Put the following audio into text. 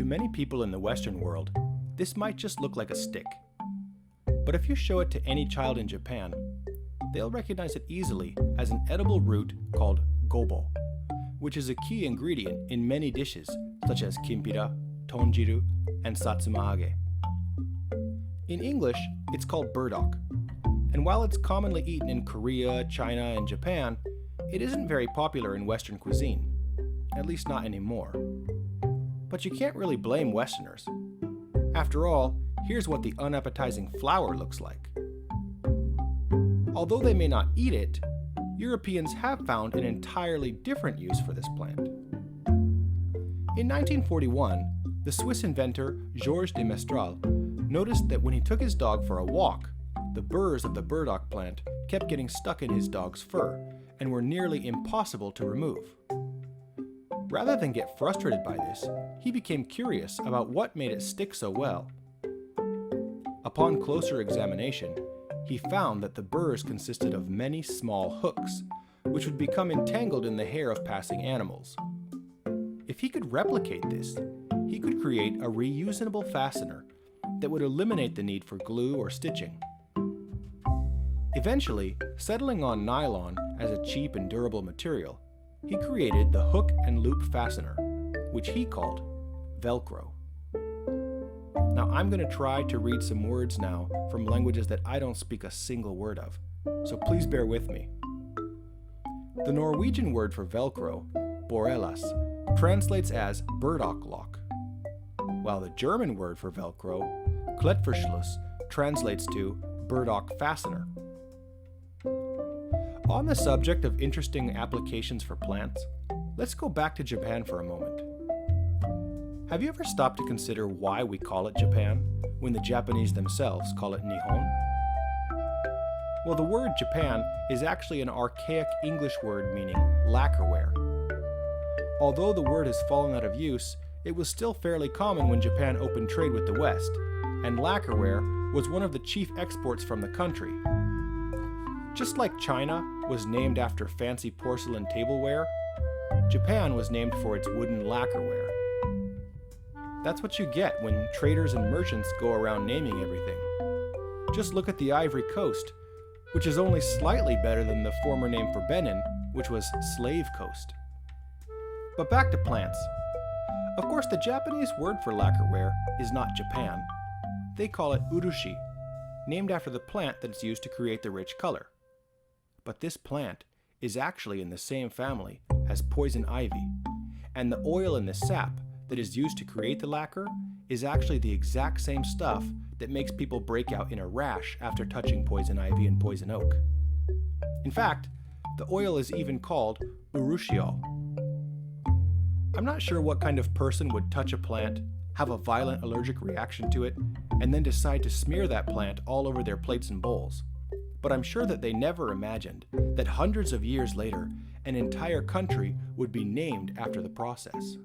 To many people in the Western world, this might just look like a stick. But if you show it to any child in Japan, they'll recognize it easily as an edible root called gobo, which is a key ingredient in many dishes such as kimpira, tonjiru, and satsumage. In English, it's called burdock, and while it's commonly eaten in Korea, China, and Japan, it isn't very popular in Western cuisine, at least not anymore. But you can't really blame Westerners. After all, here's what the unappetizing flower looks like. Although they may not eat it, Europeans have found an entirely different use for this plant. In 1941, the Swiss inventor Georges de Mestral noticed that when he took his dog for a walk, the burrs of the burdock plant kept getting stuck in his dog's fur and were nearly impossible to remove. Rather than get frustrated by this, he became curious about what made it stick so well. Upon closer examination, he found that the burrs consisted of many small hooks, which would become entangled in the hair of passing animals. If he could replicate this, he could create a reusable fastener that would eliminate the need for glue or stitching. Eventually, settling on nylon as a cheap and durable material, he created the hook and loop fastener, which he called Velcro. Now I'm going to try to read some words now from languages that I don't speak a single word of, so please bear with me. The Norwegian word for Velcro, borrellas, translates as Burdock Lock, while the German word for Velcro, Klettverschluss, translates to Burdock Fastener. On the subject of interesting applications for plants, let's go back to Japan for a moment. Have you ever stopped to consider why we call it Japan when the Japanese themselves call it Nihon? Well, the word Japan is actually an archaic English word meaning lacquerware. Although the word has fallen out of use, it was still fairly common when Japan opened trade with the West, and lacquerware was one of the chief exports from the country. Just like China was named after fancy porcelain tableware, Japan was named for its wooden lacquerware. That's what you get when traders and merchants go around naming everything. Just look at the Ivory Coast, which is only slightly better than the former name for Benin, which was Slave Coast. But back to plants. Of course, the Japanese word for lacquerware is not Japan. They call it urushi, named after the plant that is used to create the rich color. But this plant is actually in the same family as poison ivy, and the oil in the sap that is used to create the lacquer is actually the exact same stuff that makes people break out in a rash after touching poison ivy and poison oak. In fact, the oil is even called urushiol. I'm not sure what kind of person would touch a plant, have a violent allergic reaction to it, and then decide to smear that plant all over their plates and bowls. But I'm sure that they never imagined that hundreds of years later, an entire country would be named after the process.